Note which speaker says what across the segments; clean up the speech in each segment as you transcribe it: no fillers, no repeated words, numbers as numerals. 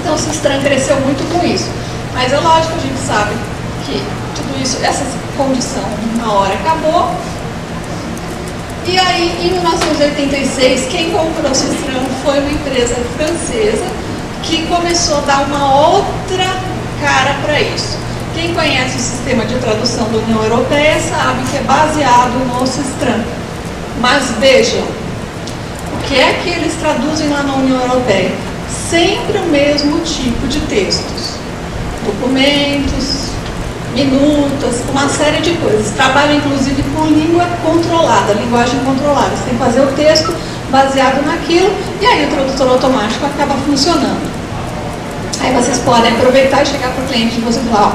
Speaker 1: Então o Sistran cresceu muito com isso. Mas é lógico, a gente sabe que tudo isso, essa condição, uma hora acabou. E aí, em 1986, quem comprou o Sistran foi uma empresa francesa que começou a dar uma outra cara para isso. Quem conhece o sistema de tradução da União Europeia sabe que é baseado no Sistran. Mas vejam, o que é que eles traduzem lá na União Europeia? Sempre o mesmo tipo de textos. Documentos, minutas, uma série de coisas. Trabalham inclusive com língua controlada, linguagem controlada. Você tem que fazer o texto baseado naquilo e aí o tradutor automático acaba funcionando. Aí vocês podem aproveitar e chegar para o cliente de vocês e falar, ó,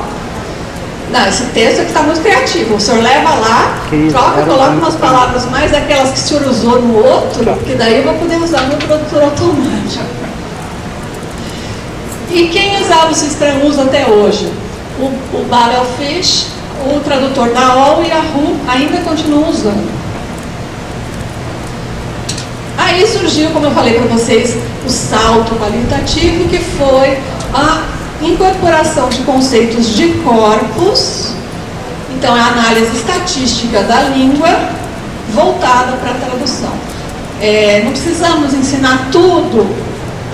Speaker 1: não, esse texto aqui está muito criativo, o senhor leva lá, troca, coloca umas palavras mais daquelas que o senhor usou no outro, que daí eu vou poder usar no tradutor automático. E quem usava o Sistran usa até hoje? O Babelfish, o tradutor da OL e a Yahoo ainda continuam usando. Aí surgiu, como eu falei para vocês, o salto qualitativo, que foi a incorporação de conceitos de corpus. Então, é a análise estatística da língua voltada para a tradução. Não precisamos ensinar tudo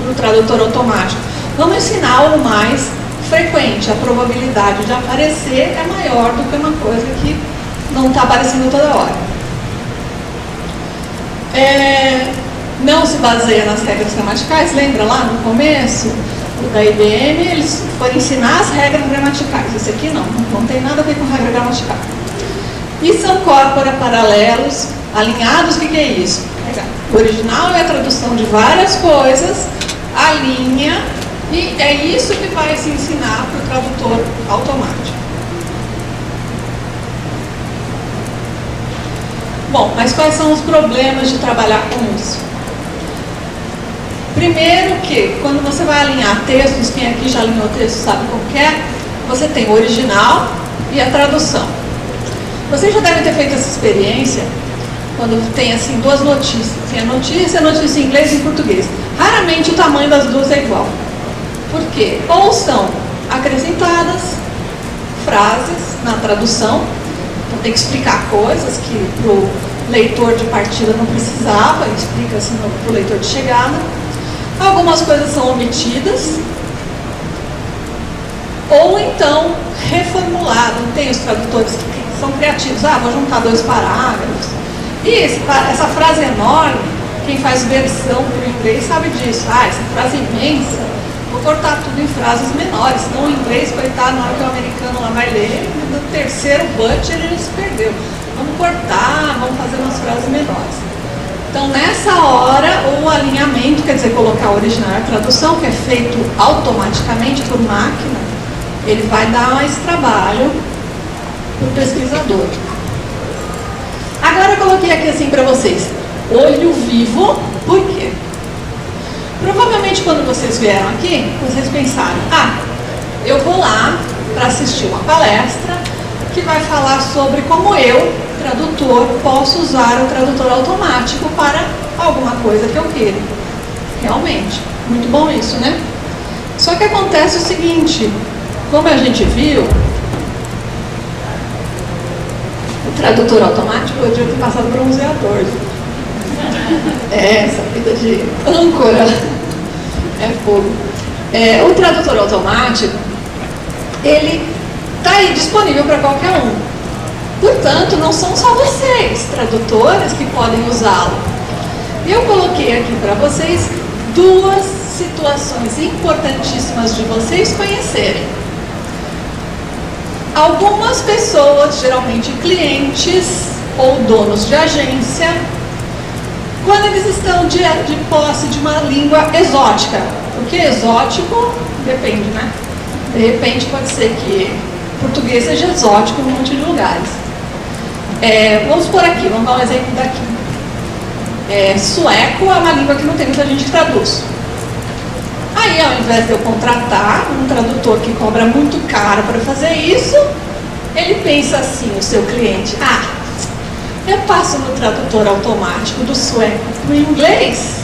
Speaker 1: para o tradutor automático. Vamos ensinar algo mais frequente. A probabilidade de aparecer é maior do que uma coisa que não está aparecendo toda hora. Não se baseia nas regras gramaticais. Lembra lá no começo da IBM, eles foram ensinar as regras gramaticais. Esse aqui não tem nada a ver com regra gramatical. E são corpora paralelos, alinhados. O que é isso? O original é a tradução de várias coisas, alinha, e é isso que vai se ensinar para o tradutor automático. Bom, mas quais são os problemas de trabalhar com isso? Primeiro que, quando você vai alinhar textos, quem aqui já alinhou texto sabe como que é, você tem o original e a tradução. Vocês já devem ter feito essa experiência quando tem assim duas notícias. Tem a notícia em inglês e em português. Raramente o tamanho das duas é igual. Por quê? Ou são acrescentadas frases na tradução, então tem que explicar coisas que para o leitor de partida não precisava, explica assim para o leitor de chegada. Algumas coisas são omitidas, ou então reformulado. Tem os tradutores que são criativos, vou juntar dois parágrafos. E essa frase enorme, quem faz versão para o inglês sabe disso. Essa frase imensa, vou cortar tudo em frases menores, senão o inglês, coitado, na hora que o americano lá vai ler, no terceiro but ele se perdeu. Vamos cortar, vamos fazer umas frases menores. Então, nessa hora, o alinhamento, quer dizer, colocar o original e a tradução, que é feito automaticamente por máquina, ele vai dar mais trabalho para o pesquisador. Agora eu coloquei aqui assim para vocês, olho vivo, por quê? Provavelmente quando vocês vieram aqui, vocês pensaram, eu vou lá para assistir uma palestra que vai falar sobre como eu, tradutor, posso usar o tradutor automático para alguma coisa que eu queira. Realmente, muito bom isso, né? Só que acontece o seguinte, como a gente viu, o tradutor automático podia ter passado bronzeador. Essa vida de âncora é fogo. O tradutor automático, ele está aí disponível para qualquer um. Portanto, não são só vocês, tradutores, que podem usá-lo. Eu coloquei aqui para vocês duas situações importantíssimas de vocês conhecerem. Algumas pessoas, geralmente clientes ou donos de agência, quando eles estão de posse de uma língua exótica. Porque exótico depende, né? De repente pode ser que português seja exótico em um monte de lugares. Vamos por aqui, vamos dar um exemplo daqui. Sueco é uma língua que não tem muita gente que traduz. Aí, ao invés de eu contratar um tradutor que cobra muito caro para fazer isso, ele pensa assim, o seu cliente, eu passo no tradutor automático do sueco para o inglês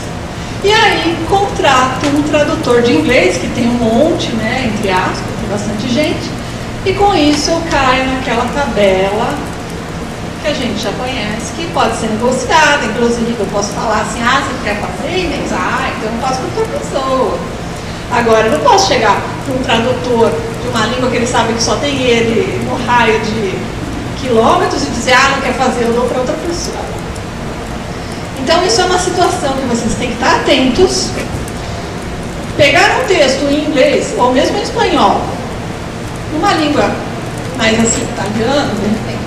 Speaker 1: E aí contrato um tradutor de inglês, que tem um monte, né, entre aspas, tem bastante gente, e com isso eu caio naquela tabela que a gente já conhece, que pode ser negociada, inclusive eu posso falar assim, você quer fazer inglês? Então eu faço com outra pessoa. Agora, eu não posso chegar para um tradutor de uma língua que ele sabe que só tem ele no raio de quilômetros e dizer, não quer fazer, eu dou para outra pessoa. Então, isso é uma situação que vocês têm que estar atentos. Pegar um texto em inglês, ou mesmo em espanhol, numa língua mais assim, italiano, de repente,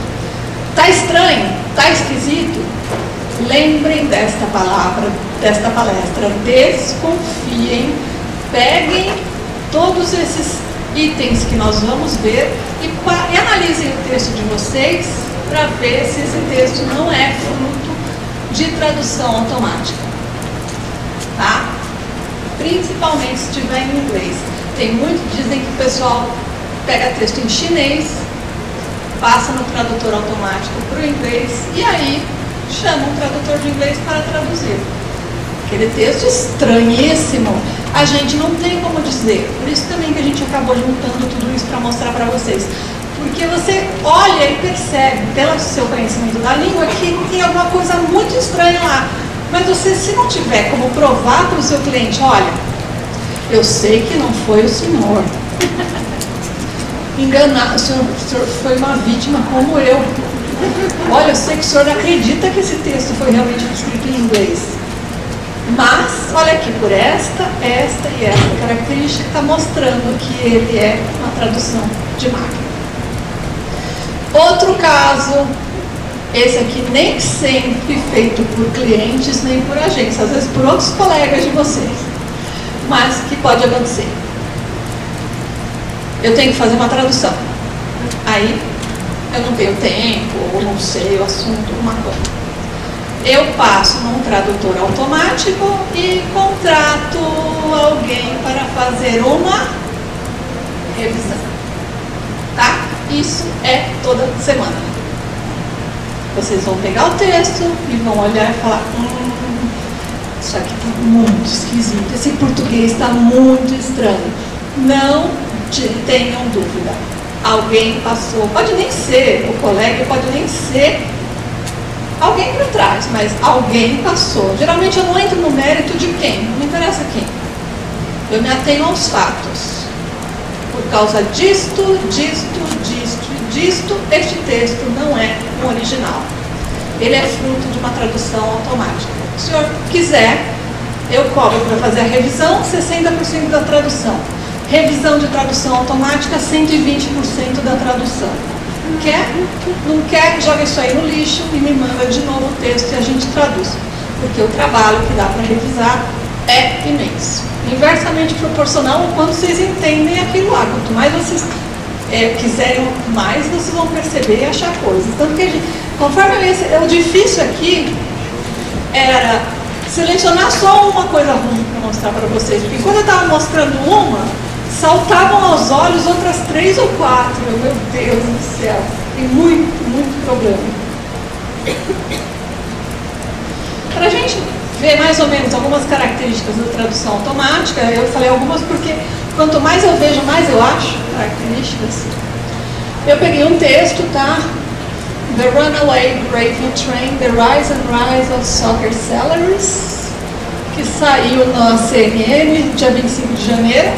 Speaker 1: está estranho, está esquisito, lembrem desta palavra, desta palestra, desconfiem, peguem todos esses itens que nós vamos ver e analisem o texto de vocês para ver se esse texto não é fruto de tradução automática, tá? Principalmente se estiver em inglês. Tem muito, dizem que o pessoal pega texto em chinês, passa no tradutor automático para o inglês e aí chama um tradutor de inglês para traduzir. Aquele texto estranhíssimo, a gente não tem como dizer. Por isso também que a gente acabou juntando tudo isso para mostrar para vocês. Porque você olha e percebe, pelo seu conhecimento da língua, que tem alguma coisa muito estranha lá. Mas você, se não tiver como provar para o seu cliente, olha, eu sei que não foi o senhor. Enganar, o senhor foi uma vítima como eu. Olha, eu sei que o senhor não acredita que esse texto foi realmente escrito em inglês. Mas, olha aqui, por esta e esta característica está mostrando que ele é uma tradução de máquina. Outro caso, esse aqui nem sempre feito por clientes nem por agências, às vezes por outros colegas de vocês, mas que pode acontecer. Eu tenho que fazer uma tradução. Aí, eu não tenho tempo, ou não sei o assunto, uma coisa. Eu passo num tradutor automático e contrato alguém para fazer uma revisão. Tá? Isso é toda semana. Vocês vão pegar o texto e vão olhar e falar, isso aqui está muito esquisito, esse português está muito estranho. Não tenham dúvida. Alguém passou, pode nem ser o colega, pode nem ser alguém por trás, mas alguém passou. Geralmente eu não entro no mérito de quem, não me interessa quem. Eu me atenho aos fatos. Por causa disto, este texto não é um original. Ele é fruto de uma tradução automática. Se o senhor quiser, eu cobro para fazer a revisão 60% da tradução. Revisão de tradução automática, 120% da tradução. Quer? Não quer? Joga isso aí no lixo e me manda de novo o texto e a gente traduz. Porque o trabalho que dá para revisar é imenso. Inversamente proporcional ao quanto vocês entendem aquilo lá. Quanto mais vocês quiserem mais, vocês vão perceber e achar coisas. Tanto que, conforme o difícil aqui era selecionar só uma coisa ruim para mostrar para vocês. Porque quando eu estava mostrando uma, saltavam aos olhos outras 3 ou 4. Meu Deus do céu, tem muito problema. Para a gente ver mais ou menos algumas características da tradução automática, eu falei algumas porque quanto mais eu vejo, mais eu acho características. Eu peguei um texto, tá? The Runaway Gravy Train, The Rise and Rise of Soccer Salaries, que saiu na CNN, dia 25 de janeiro.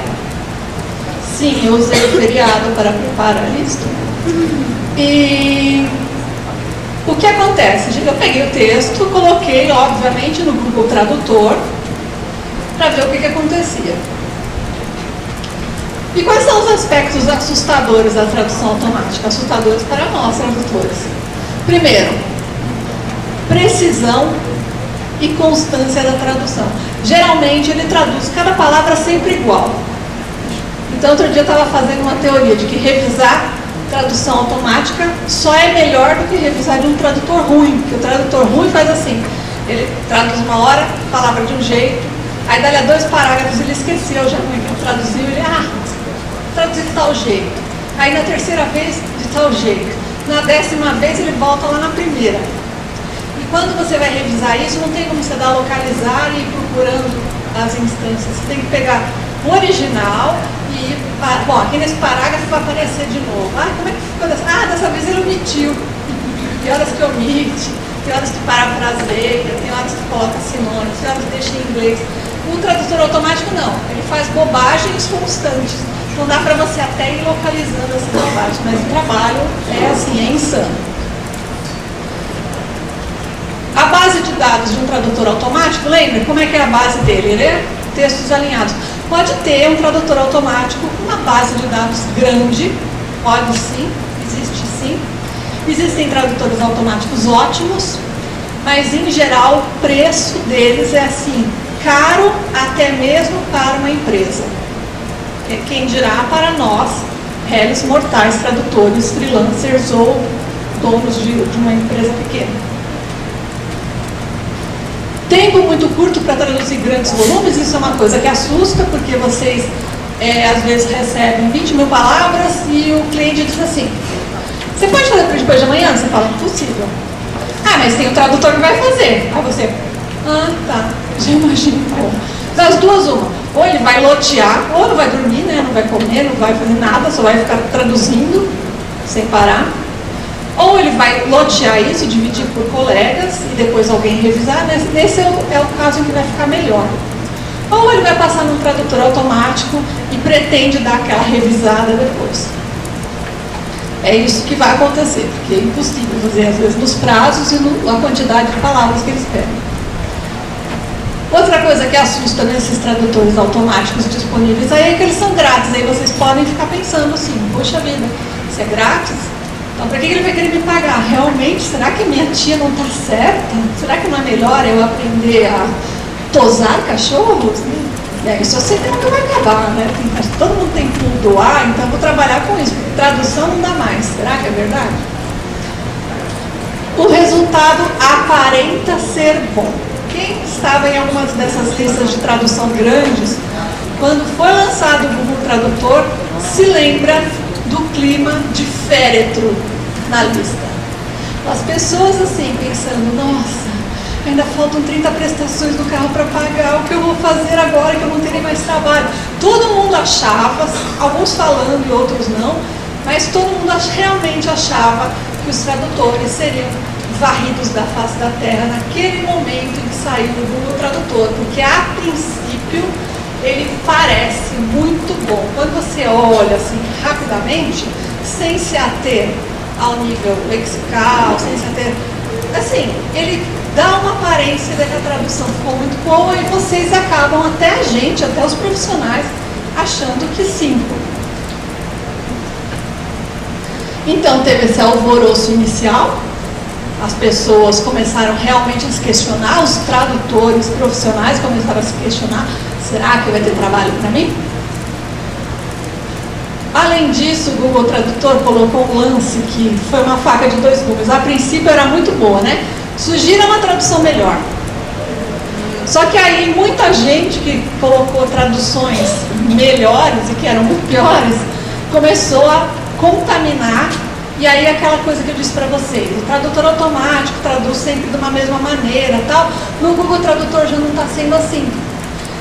Speaker 1: Sim, eu usei o feriado para preparar isso. E o que acontece? Eu peguei o texto, coloquei, obviamente, no Google Tradutor, para ver o que acontecia. E quais são os aspectos assustadores da tradução automática? Assustadores para nós, tradutores. Primeiro, precisão e constância da tradução. Geralmente, ele traduz cada palavra sempre igual. Então, outro dia eu estava fazendo uma teoria de que revisar tradução automática só é melhor do que revisar de um tradutor ruim, porque o tradutor ruim faz assim, ele traduz uma hora, palavra de um jeito, aí dali a 2 parágrafos ele esqueceu já como ele traduziu, ele, traduziu de tal jeito, aí na terceira vez de tal jeito, na 10ª vez ele volta lá na primeira. E quando você vai revisar isso, não tem como você dar localizar e ir procurando as instâncias. Você tem que pegar o original e... Bom, aqui nesse parágrafo vai aparecer de novo. Ah, como é que ficou dessa? Ah, dessa vez ele omitiu. Tem horas que omite, tem horas que parafraseia, tem horas que coloca sinônimos, tem horas que deixa em inglês. O tradutor automático não, ele faz bobagens constantes. Não dá para você até ir localizando essas bobagens, mas o trabalho é assim, é insano. A base de dados de um tradutor automático, lembra como é que é a base dele? Ele é textos alinhados. Pode ter um tradutor automático com uma base de dados grande, pode sim, existe sim. Existem tradutores automáticos ótimos, mas em geral o preço deles é assim, caro até mesmo para uma empresa. Quem dirá para nós, réis mortais, tradutores, freelancers ou donos de uma empresa pequena. Tempo muito curto para traduzir grandes volumes, isso é uma coisa que assusta, porque vocês às vezes recebem 20 mil palavras e o cliente diz assim, você pode fazer para depois de amanhã? Você fala, impossível. Ah, mas tem o tradutor que vai fazer. Aí você, tá, já imagino como. Das duas, uma. Ou ele vai lotear, ou não vai dormir, né? Não vai comer, não vai fazer nada, só vai ficar traduzindo, sem parar. Ou ele vai lotear isso, dividir por colegas, e depois alguém revisar. Nesse é o caso em que vai ficar melhor. Ou ele vai passar num tradutor automático e pretende dar aquela revisada depois. É isso que vai acontecer, porque é impossível fazer, às vezes, nos prazos e na quantidade de palavras que eles pedem. Outra coisa que assusta nesses tradutores automáticos disponíveis aí é que eles são grátis. Aí vocês podem ficar pensando assim, poxa vida, isso é grátis? Então para que ele vai querer me pagar? Realmente, será que minha tia não está certa? Será que não é melhor eu aprender a tosar cachorros? Isso eu sei que nunca vai acabar, né? Todo mundo tem que doar, então eu vou trabalhar com isso, porque tradução não dá mais. Será que é verdade? O resultado aparenta ser bom. Quem estava em algumas dessas listas de tradução grandes, quando foi lançado o Google Tradutor, se lembra do clima de féretro na lista. As pessoas assim, pensando, nossa, ainda faltam 30 prestações do carro para pagar, o que eu vou fazer agora que eu não terei mais trabalho? Todo mundo achava, alguns falando e outros não, mas todo mundo realmente achava que os tradutores seriam varridos da face da terra naquele momento em que saiu o Google Tradutor, porque a princípio ele parece muito bom. Quando você olha assim rapidamente, sem se ater ao nível lexical, sem se ater, assim, ele dá uma aparência de que a tradução ficou muito boa e vocês acabam, até a gente, até os profissionais, achando que sim. Então teve esse alvoroço inicial, as pessoas começaram realmente a se questionar, os tradutores profissionais começaram a se questionar, será que vai ter trabalho para mim? Além disso, o Google Tradutor colocou um lance que foi uma faca de dois gumes. A princípio era muito boa, né? Sugira uma tradução melhor. Só que aí muita gente que colocou traduções melhores e que eram muito piores, começou a contaminar. E aí aquela coisa que eu disse para vocês, o tradutor automático traduz sempre de uma mesma maneira, tal. No Google Tradutor já não está sendo assim.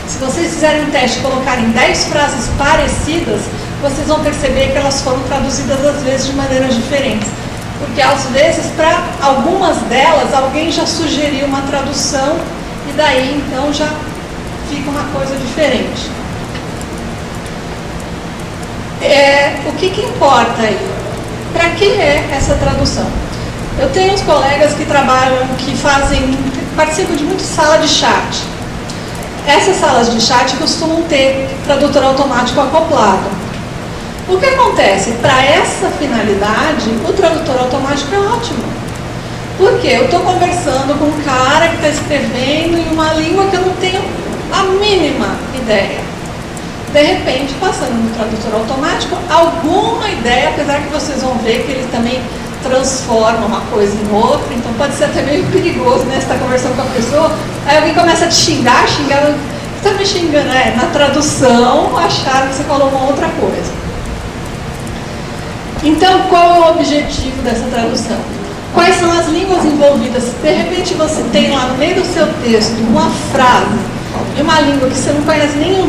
Speaker 1: Se vocês fizerem um teste e colocarem 10 frases parecidas, vocês vão perceber que elas foram traduzidas às vezes de maneiras diferentes. Porque às vezes, para algumas delas, alguém já sugeriu uma tradução e daí então já fica uma coisa diferente. O que importa aí? Para que é essa tradução? Eu tenho uns colegas que trabalham, participam de muita sala de chat. Essas salas de chat costumam ter tradutor automático acoplado. O que acontece? Para essa finalidade, o tradutor automático é ótimo. Porque eu estou conversando com um cara que está escrevendo em uma língua que eu não tenho a mínima ideia. De repente, passando no tradutor automático, alguma ideia, apesar que vocês vão ver que ele também transforma uma coisa em outra, então pode ser até meio perigoso, né? Você está conversando com a pessoa, aí alguém começa a te xingar, você está me xingando, na tradução acharam que você falou uma outra coisa. Então, qual é o objetivo dessa tradução? Quais são as línguas envolvidas? Se de repente você tem lá no meio do seu texto uma frase de uma língua que você não conhece nenhum